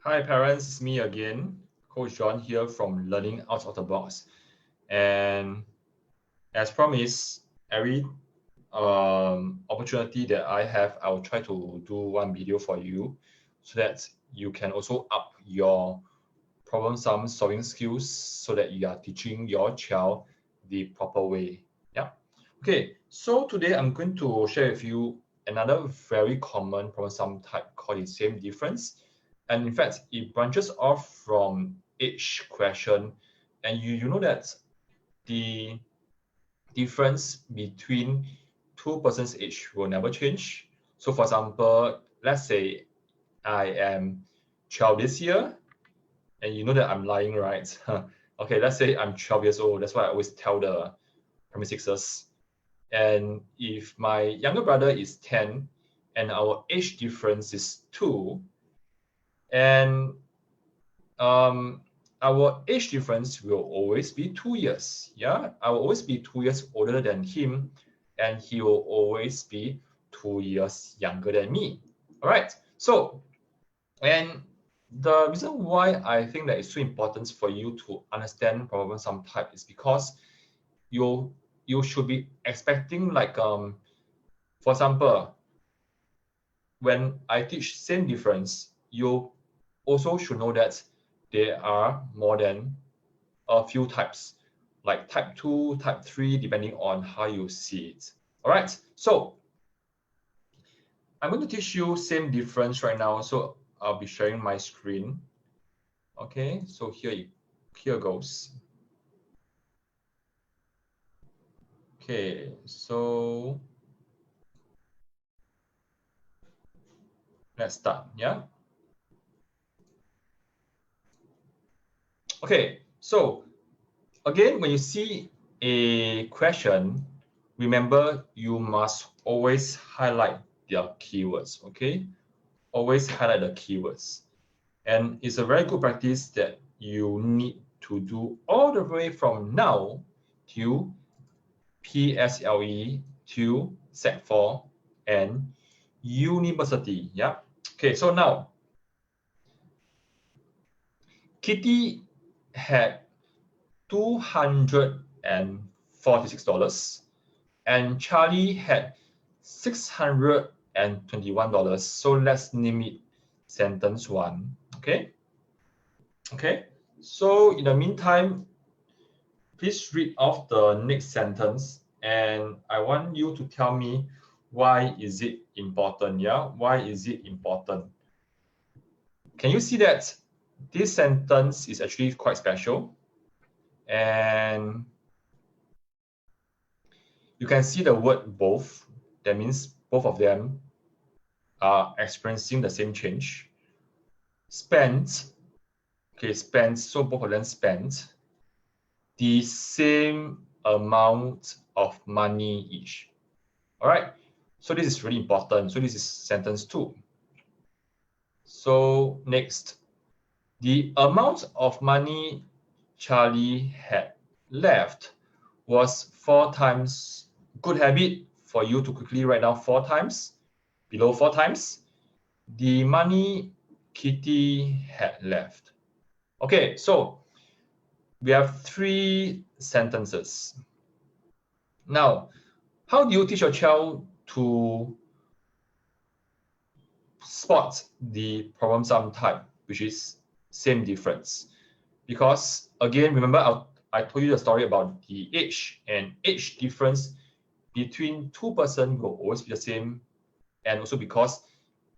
Hi parents, it's me again, Coach John here from Learning Out of the Box. And as promised, every opportunity that I have, I will try to do one video for you so that you can also up your problem solving skills so that you are teaching your child the proper way. Yeah. Okay, so today I'm going to share with you another very common problem sum type called the same difference. And in fact, it branches off from each question. And you know that the difference between two persons' age will never change. So for example, let's say I am 12 this year, and you know that I'm lying, right? Okay, let's say I'm 12 years old. That's why I always tell the primary sixers. And if my younger brother is 10 and our age difference is 2, and our age difference will always be 2 years. Yeah, I will always be 2 years older than him, and he will always be 2 years younger than me. All right. So, and the reason why I think that it's so important for you to understand problem sum type is because you should be expecting, like for example, when I teach same difference, you also should know that there are more than a few types, like type 2, type 3, depending on how you see it. All right, so I'm going to teach you same difference right now. So I'll be sharing my screen. Okay, so here goes. Okay, so let's start. Yeah. Okay, so again, when you see a question, remember you must always highlight their keywords. Okay, always highlight the keywords. And it's a very good practice that you need to do all the way from now to PSLE to Sec 4 and university. Yeah. Okay, so now Kitty had $246 and Charlie had $621. So let's name it sentence 1. Okay. Okay. So in the meantime, please read off the next sentence, and I want you to tell me why is it important. Yeah, why is it important? Can you see that this sentence is actually quite special? And you can see the word both. That means both of them are experiencing the same change. Spent, okay, spent, so both of them spent the same amount of money each. All right, so this is really important. So this is sentence 2. So next, the amount of money Charlie had left was 4 times. Good habit for you to quickly write down 4 times, below 4 times, the money Kitty had left. Okay, so we have 3 sentences. Now, how do you teach your child to spot the problem sum type, which is same difference? Because again, remember I told you the story about the age, and age difference between 2 persons will always be the same. And also because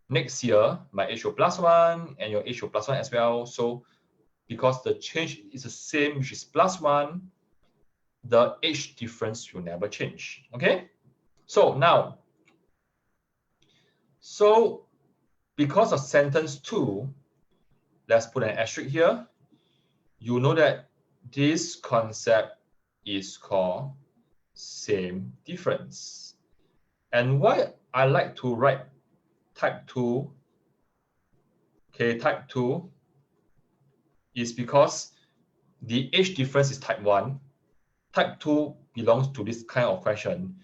next year my age will +1 and your age will +1 as well. So because the change is the same, which is +1, the age difference will never change. Okay, so now, so because of sentence 2, let's put an asterisk here. You know that this concept is called same difference. And why I like to write type 2, okay, type 2 is because the age difference is type 1. Type 2 belongs to this kind of question.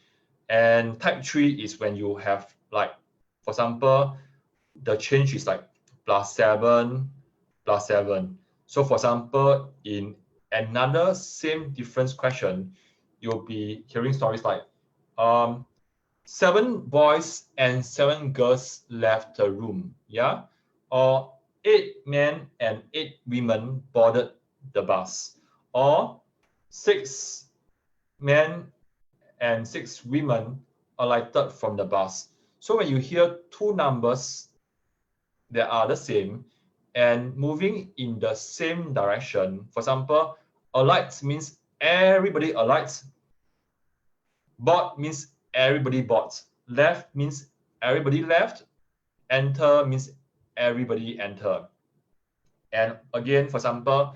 And type 3 is when you have, like, for example, the change is like +7, plus 7. So for example, in another same difference question, you'll be hearing stories like 7 boys and 7 girls left the room, yeah? Or 8 men and 8 women boarded the bus. Or 6 men and 6 women alighted from the bus. So when you hear two numbers that are the same and moving in the same direction, for example, alight means everybody alights, board means everybody boards, left means everybody left, enter means everybody enter. And again, for example,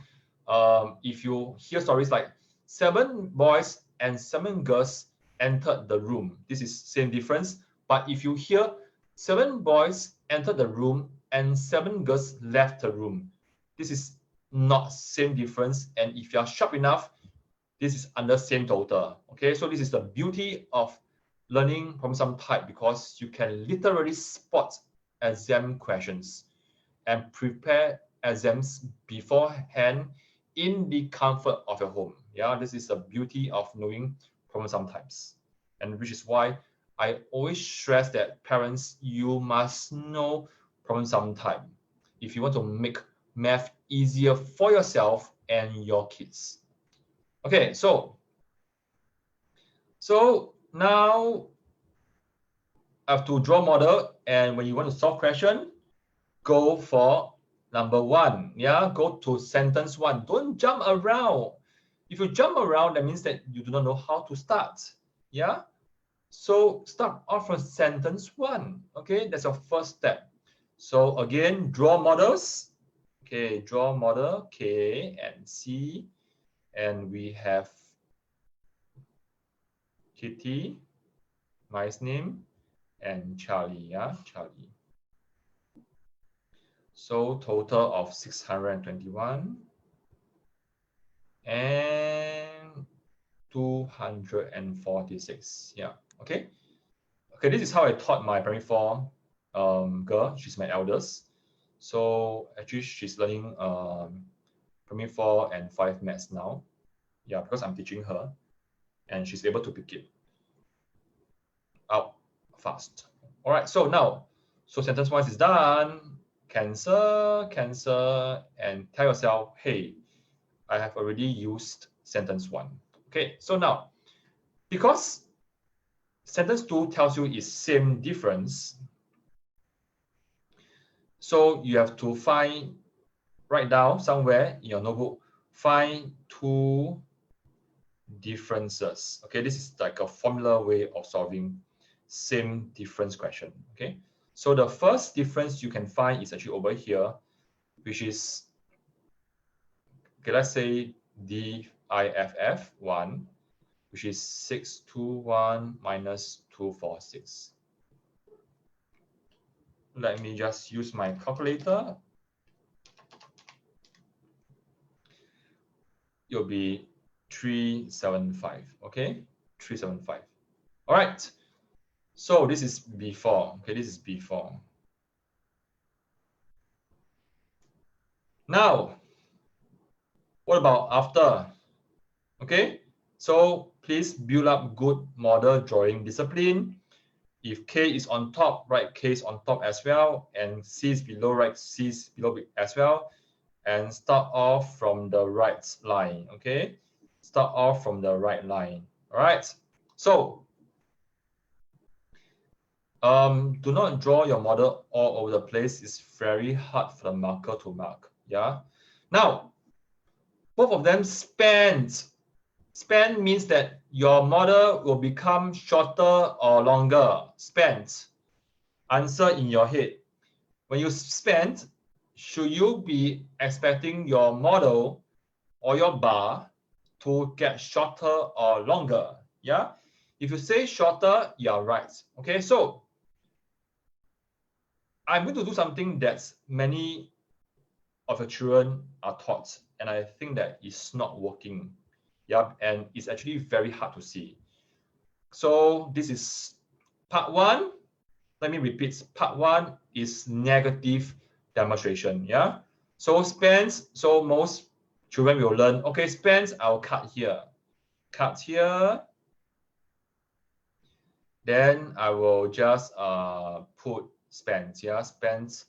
if you hear stories like 7 boys and 7 girls entered the room, this is same difference. But if you hear 7 boys entered the room and 7 girls left the room, this is not same difference. And if you are sharp enough, this is under same total. Okay, so this is the beauty of learning problem sum type, because you can literally spot exam questions and prepare exams beforehand in the comfort of your home. Yeah, this is the beauty of knowing problem sum types, and which is why I always stress that parents, you must know problem sum type if you want to make math easier for yourself and your kids. Okay, so now I have to draw model, and when you want to solve question, go for number 1. Yeah, go to sentence 1. Don't jump around. If you jump around, that means that you do not know how to start. Yeah, so start off from sentence 1. Okay, that's your first step. So again, draw models. Okay, draw model K and C, and we have Kitty, nice name, and Charlie. Yeah, Charlie. So total of 621 and 246. Yeah, okay. Okay, this is how I taught my primary 4 girl. She's my eldest. So actually she's learning primary 4 and 5 maths now. Yeah, because I'm teaching her, and she's able to pick it out fast. All right, so now, so sentence 1 is done. Cancel, and tell yourself, hey, I have already used sentence 1. Okay, so now, because sentence 2 tells you is same difference, so you have to write down somewhere in your notebook, find 2 differences. Okay, this is like a formula way of solving same difference question. Okay, so the first difference you can find is actually over here, which is, okay, let's say DIFF 1, which is 621 minus 246. Let me just use my calculator. It'll be 375. Okay, 375. All right. So this is before. Okay, this is before. Now, what about after? Okay, so please build up good model drawing discipline. If K is on top, write K is on top as well, and C is below, write C is below as well, and start off from the right line. Okay, start off from the right line. All right. So do not draw your model all over the place. It's very hard for the marker to mark. Yeah. Now, both of them spanned. Span means that your model will become shorter or longer. Spanned. Answer in your head. When you span, should you be expecting your model or your bar to get shorter or longer? Yeah. If you say shorter, you're right. Okay, so I'm going to do something that many of your children are taught, and I think that it's not working. Yeah, and it's actually very hard to see. So this is part 1. Let me repeat. Part 1 is negative demonstration. Yeah. So spans, so most children will learn, okay, spans, I'll cut here. Cut here. Then I will just put spans, yeah, spans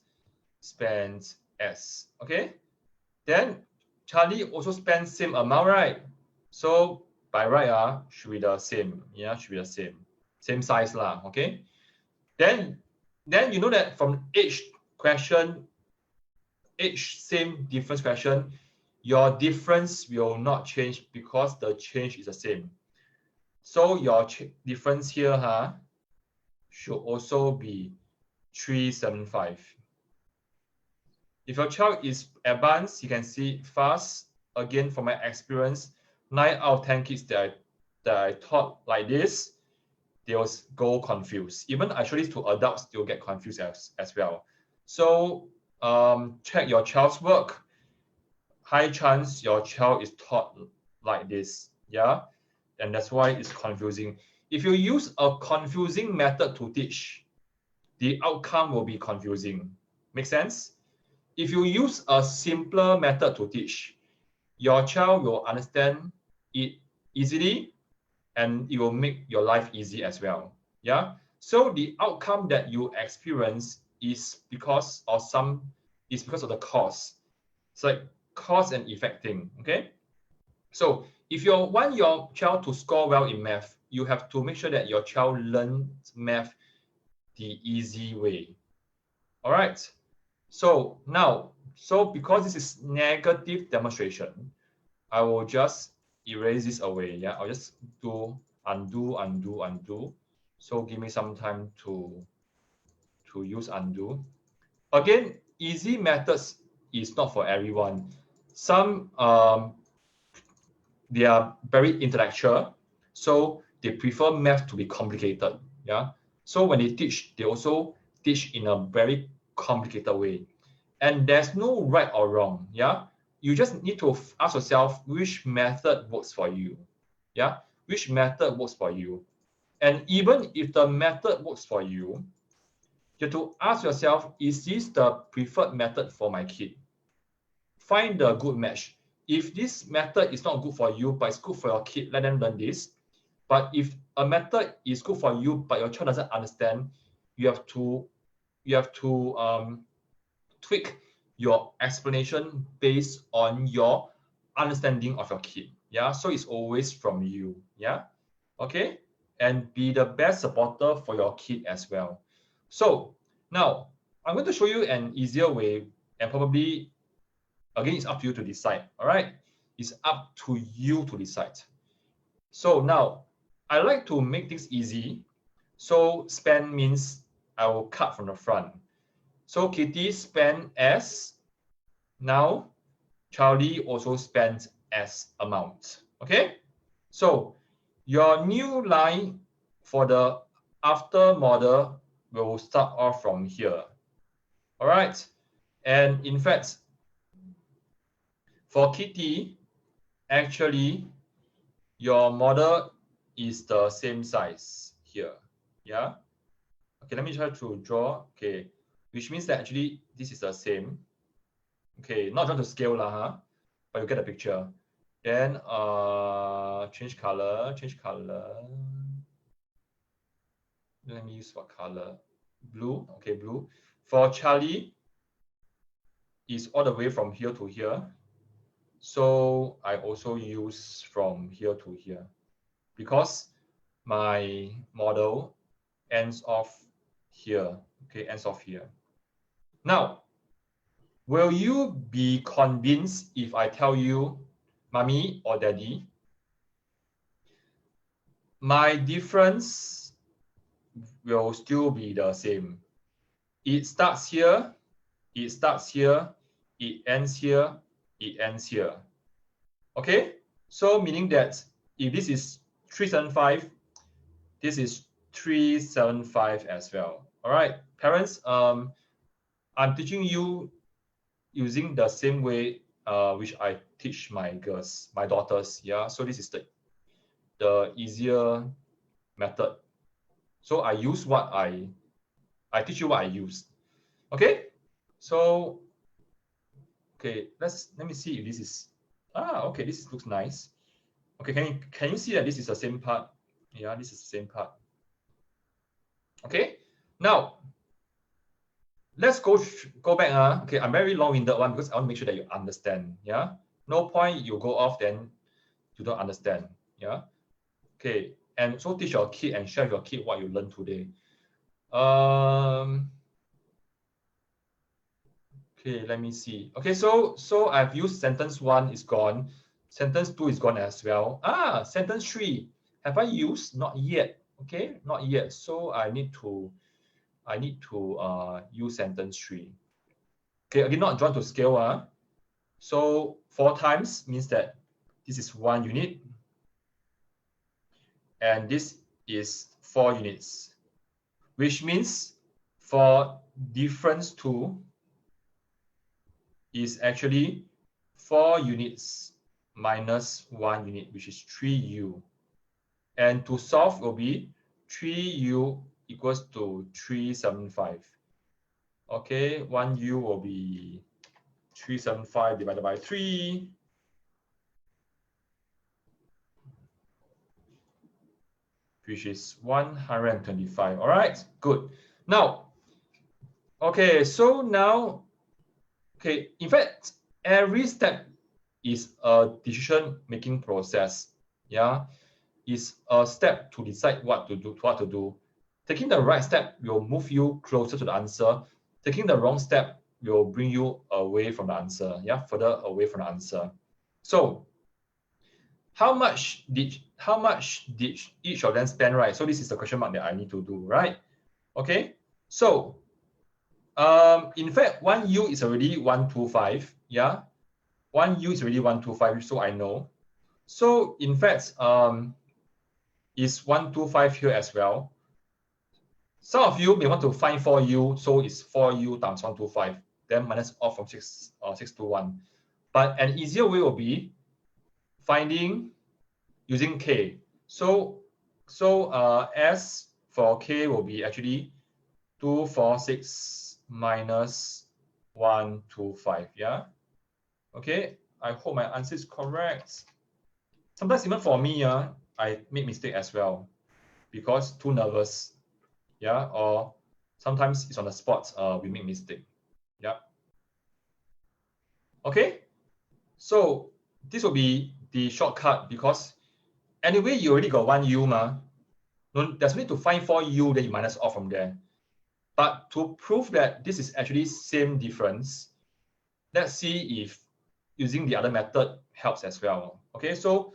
S, okay? Then Charlie also spends same amount, right? So by right, should be the same, yeah, should be the same size lah, okay? Then you know that from each question, each same difference question, your difference will not change because the change is the same. So your difference here should also be 375. If your child is advanced, you can see fast. Again, from my experience, 9 out of 10 kids that I taught like this, they will go confused. Even I show this to adults, they'll get confused as well. So check your child's work. High chance your child is taught like this, yeah? And that's why it's confusing. If you use a confusing method to teach, the outcome will be confusing. Make sense? If you use a simpler method to teach, your child will understand it easily and it will make your life easy as well. Yeah. So the outcome that you experience is because of the cause. It's like cause and effect thing. Okay. So if you want your child to score well in math, you have to make sure that your child learns math the easy way. All right. So now, because this is negative demonstration, I will just erase this away. Yeah, I'll just do undo, undo, undo. So give me some time to use undo. Again, easy methods is not for everyone. Some they are very intellectual, so they prefer math to be complicated. Yeah. So when they teach, they also teach in a very complicated way. And there's no right or wrong. Yeah. You just need to ask yourself which method works for you. Yeah. Which method works for you. And even if the method works for you, you have to ask yourself, is this the preferred method for my kid? Find the good match. If this method is not good for you, but it's good for your kid, let them learn this. But if a method is good for you, but your child doesn't understand, you have to tweak your explanation based on your understanding of your kid. Yeah, so it's always from you. Yeah, okay, and be the best supporter for your kid as well. So now I'm going to show you an easier way, and probably again it's up to you to decide. All right, it's up to you to decide. So now I like to make things easy. So span means I will cut from the front. So Kitty spent S. Now Charlie also spent S amount. Okay. So your new line for the after model will start off from here. All right. And in fact, for Kitty, actually, your model is the same size here. Yeah. Okay, let me try to draw. Okay, which means that actually this is the same. Okay, not drawn to scale lah, but you get the picture. Then change color. Let me use what color? Blue. Okay, blue. For Charlie, is all the way from here to here. So I also use from here to here because my model ends off here. Okay, ends off here. Now, will you be convinced if I tell you, mommy or daddy, my difference will still be the same? It starts here, it starts here, it ends here, it ends here. Okay, so meaning that if this is 375, this is 375 as well. All right, parents, I'm teaching you using the same way which I teach my girls, my daughters. Yeah, so this is the easier method. So I use what I teach you what I use. Okay, so Okay, let me see if this is, okay, this looks nice. Okay, can you see that this is the same part? Yeah, this is the same part. Okay, now let's go back. Okay, I'm very long-winded one because I want to make sure that you understand. Yeah, no point you go off then you don't understand. Yeah. Okay, and so teach your kid and share with your kid what you learned today. Okay, let me see. Okay, so I've used sentence 1 is gone. Sentence 2 is gone as well. Sentence 3. Have I used? Not yet. Okay, not yet. So I need to use sentence 3. Okay, again, not drawn to scale. So 4 times means that this is 1 unit. And this is 4 units. Which means for difference 2 is actually 4 units minus 1 unit, which is 3u. And to solve will be 3u equals to 375. Okay, 1u will be 375 divided by 3. Which is 125. All right, good. Now, okay, so now, okay, in fact, every step is a decision-making process. Yeah, is a step to decide what to do. Taking the right step will move you closer to the answer. Taking the wrong step will bring you away from the answer. Yeah, further away from the answer. So, how much did each of them spend, right? So this is the question mark that I need to do, right? Okay. So, in fact, 1u is already 125. Yeah, 1u is already 125, so I know. So in fact, is 125 here as well. Some of you may want to find 4u, so it's 4u times 125, then minus off from 621. But an easier way will be finding using k. So S for k will be actually 246 minus 125. Yeah. Okay. I hope my answer is correct. Sometimes even for me, I make mistake as well because too nervous. Yeah. Or sometimes it's on the spot. We make mistake. Yeah. Okay. So this will be the shortcut because anyway you already got 1u there's no need to find 4u, then you minus off from there. But to prove that this is actually same difference, let's see if using the other method helps as well. Okay, so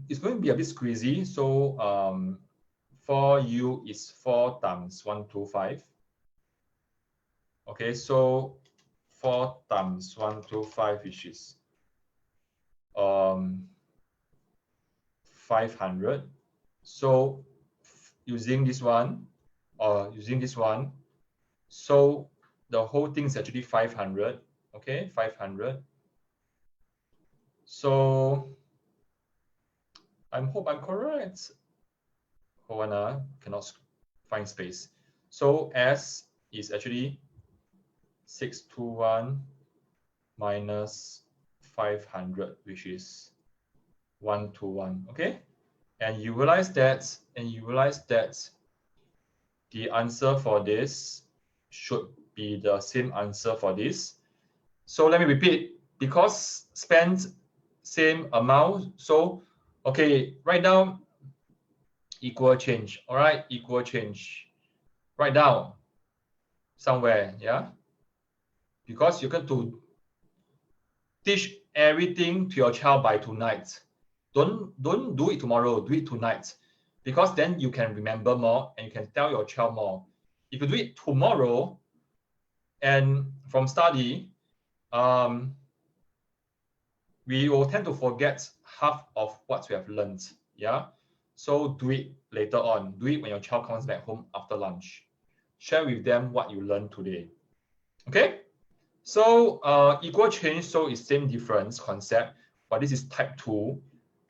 it's going to be a bit squeezy. So 4u is 4 times 125. Okay, so 4 times 125, which is 500. So using this one or using this one, so the whole thing is actually 500. Okay, 500. So I hope I'm correct. Hold on, cannot find space. So S is actually 621 minus 500, which is 121. Okay, and you realize that the answer for this should be the same answer for this. So let me repeat, because spent same amount. So okay, write down equal change. All right, equal change. Write down somewhere, yeah. Because you're going to teach everything to your child by tonight. Don't do it tomorrow. Do it tonight, because then you can remember more and you can tell your child more. If you do it tomorrow and from study, we will tend to forget half of what we have learned. Yeah. So do it later on. Do it when your child comes back home after lunch. Share with them what you learned today. Okay. So equal change, so it's same difference concept, but this is type 2.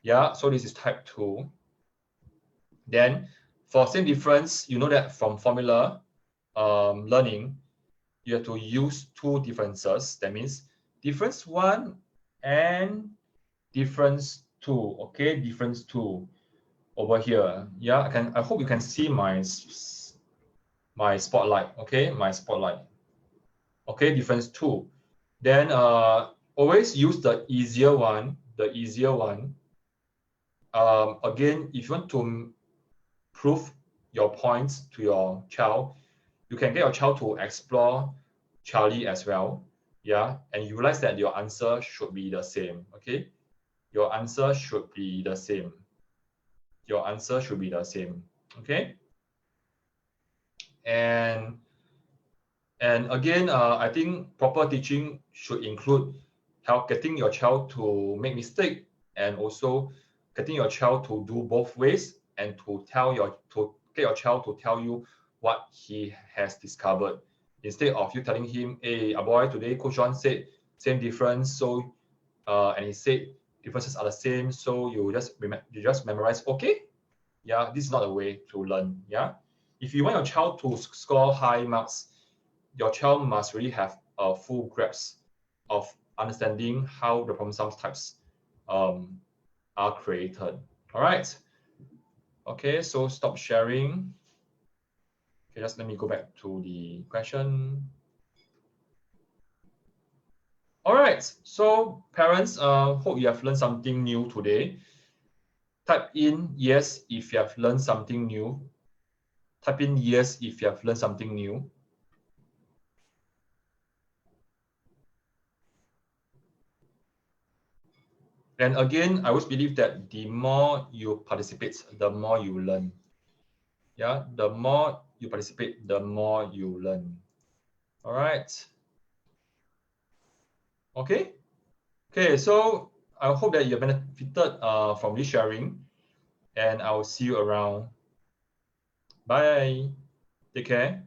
Yeah. So this is type 2. Then for same difference, you know that from formula learning, you have to use two differences. That means difference 1 and difference 2. Okay, difference 2 over here. Yeah, I hope you can see my spotlight. Okay, my spotlight. Okay, difference 2. Then always use the easier one. The easier one. Again, if you want to prove your points to your child, you can get your child to explore Charlie as well. Yeah, and you realize that your answer should be the same. Okay, your answer should be the same. Your answer should be the same. Okay, and again, I think proper teaching should include getting your child to make mistake, and also getting your child to do both ways, and to get your child to tell you what he has discovered, instead of you telling him, "Hey, boy, today Coach John said same difference, so and he said differences are the same, so you just memorize." Okay, yeah, this is not a way to learn. Yeah, if you want your child to score high marks, your child must really have a full grasp of understanding how the problem sum types are created. All right. Okay, so stop sharing. Okay, just let me go back to the question. All right, so parents, hope you have learned something new today. Type in yes if you have learned something new. Type in yes if you have learned something new. And again, I always believe that the more you participate, the more you learn. Yeah, the more you participate, the more you learn. All right. Okay. Okay, so I hope that you benefited from this sharing, and I will see you around. Bye. Take care.